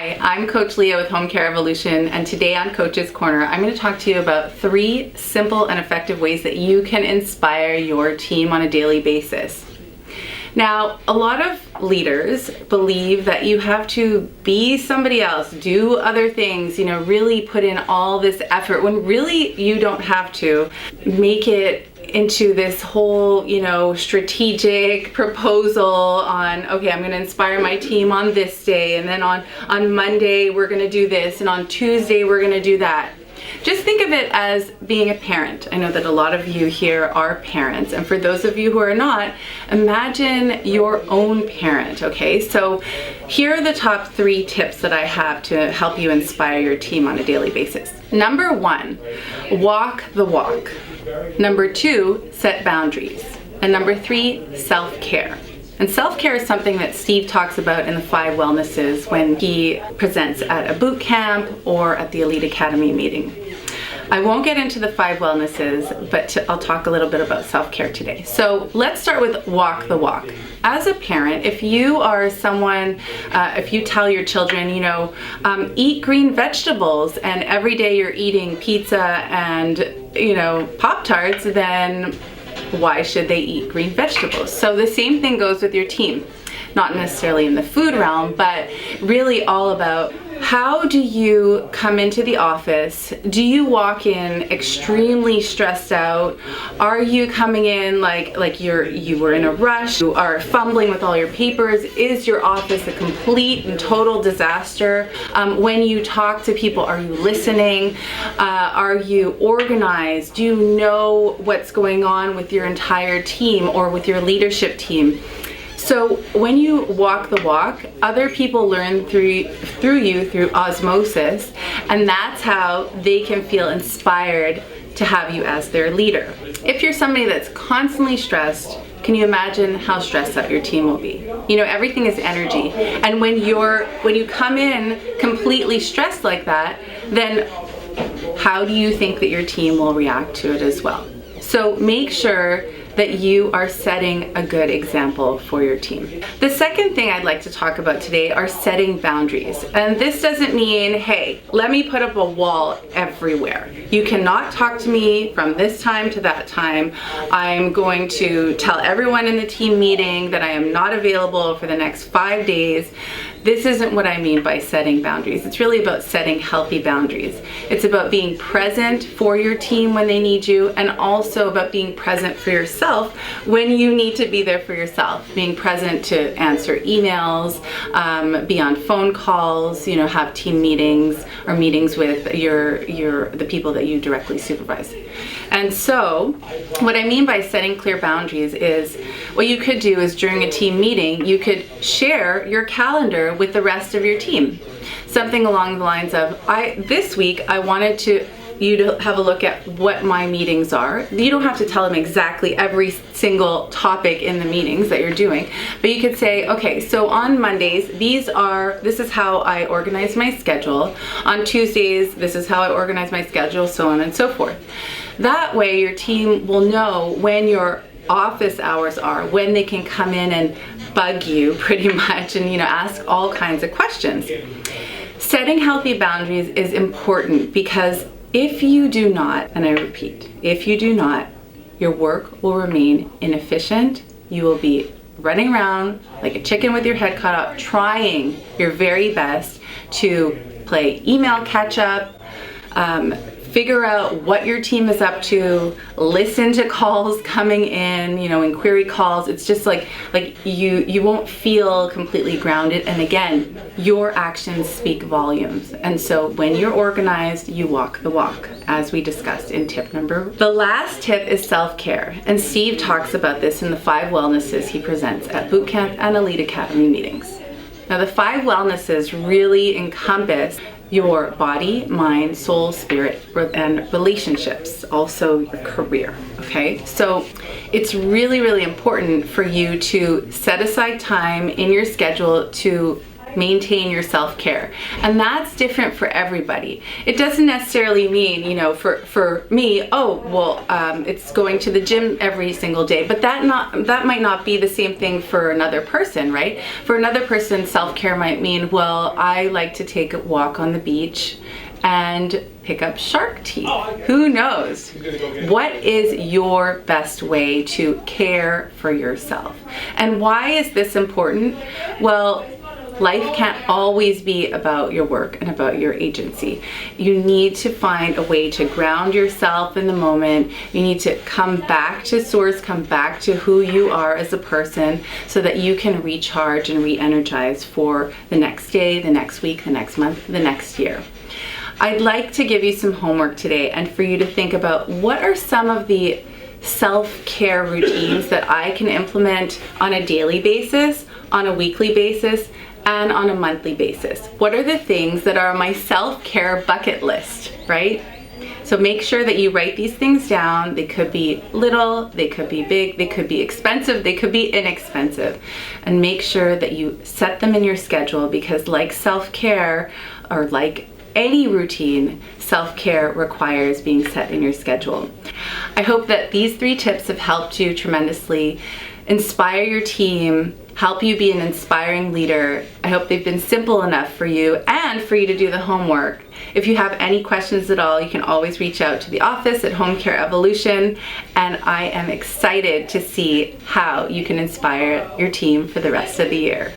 Hi, I'm Coach Leah with Home Care Evolution, and today on Coach's Corner, I'm going to talk to you about 3 simple and effective ways that you can inspire your team on a daily basis. Now, a lot of leaders believe that you have to be somebody else, do other things, really put in all this effort, when really you don't have to. Make it into this whole, strategic proposal on, okay, I'm going to inspire my team on this day, and then on Monday we're going to do this, and on Tuesday we're going to do that. Just think of it as being a parent. I know that a lot of you here are parents, and for those of you who are not, imagine your own parent, okay? So here are the top 3 tips that I have to help you inspire your team on a daily basis. Number 1, walk the walk. Number 2, set boundaries. And number 3, self-care. And self-care is something that Steve talks about in the 5 Wellnesses when he presents at a boot camp or at the Elite Academy meeting. I won't get into the 5 Wellnesses, but I'll talk a little bit about self-care today. So let's start with walk the walk. As a parent, if you are someone, if you tell your children, eat green vegetables, and every day you're eating pizza and, Pop-Tarts, then why should they eat green vegetables? So the same thing goes with your team. Not necessarily in the food realm, but really all about how do you come into the office? Do you walk in extremely stressed out? Are you coming in like you were in a rush? You are fumbling with all your papers? Is your office a complete and total disaster? When you talk to people, are you listening? Are you organized? Do you know what's going on with your entire team or with your leadership team? So when you walk the walk, other people learn through you through osmosis, and that's how they can feel inspired to have you as their leader. If you're somebody that's constantly stressed, can you imagine how stressed out your team will be? Everything is energy. And when you come in completely stressed like that, then how do you think that your team will react to it as well? So make sure that you are setting a good example for your team. The second thing I'd like to talk about today are setting boundaries. And this doesn't mean, hey, let me put up a wall everywhere. You cannot talk to me from this time to that time. I'm going to tell everyone in the team meeting that I am not available for the next 5 days. This isn't what I mean by setting boundaries. It's really about setting healthy boundaries. It's about being present for your team when they need you, and also about being present for yourself when you need to be there for yourself. Being present to answer emails, be on phone calls, have team meetings or meetings with the people that you directly supervise. And so what I mean by setting clear boundaries is what you could do is during a team meeting, you could share your calendar with the rest of your team. Something along the lines of, this week I wanted you to have a look at what my meetings are. You don't have to tell them exactly every single topic in the meetings that you're doing, but you could say, okay, so on Mondays, this is how I organize my schedule. On Tuesdays, this is how I organize my schedule, so on and so forth. That way your team will know when your office hours are, when they can come in and bug you pretty much and ask all kinds of questions. Setting healthy boundaries is important because if you do not, and I repeat, if you do not, your work will remain inefficient. You will be running around like a chicken with your head cut off, trying your very best to play email catch up, figure out what your team is up to, listen to calls coming in, inquiry calls. It's just like you won't feel completely grounded. And again, your actions speak volumes. And so when you're organized, you walk the walk, as we discussed in tip number. The last tip is self-care. And Steve talks about this in the 5 Wellnesses he presents at boot camp and Elite Academy meetings. Now the 5 Wellnesses really encompass your body, mind, soul, spirit, and relationships, also your career, okay? So it's really, really important for you to set aside time in your schedule to maintain your self-care. And that's different for everybody. It doesn't necessarily mean, for me, it's going to the gym every single day, but that might not be the same thing for another person, right? For another person, self-care might mean, well, I like to take a walk on the beach and pick up shark teeth. Who knows? What is your best way to care for yourself? And why is this important? Well, life can't always be about your work and about your agency. You need to find a way to ground yourself in the moment. You need to come back to source, come back to who you are as a person so that you can recharge and re-energize for the next day, the next week, the next month, the next year. I'd like to give you some homework today and for you to think about what are some of the self-care routines that I can implement on a daily basis, on a weekly basis, and on a monthly basis. What are the things that are on my self-care bucket list, right? So make sure that you write these things down. They could be little, they could be big, they could be expensive, they could be inexpensive. And make sure that you set them in your schedule because like self-care, or like any routine, self-care requires being set in your schedule. I hope that these 3 tips have helped you tremendously, inspire your team, help you be an inspiring leader. I hope they've been simple enough for you and for you to do the homework. If you have any questions at all, you can always reach out to the office at Home Care Evolution, and I am excited to see how you can inspire your team for the rest of the year.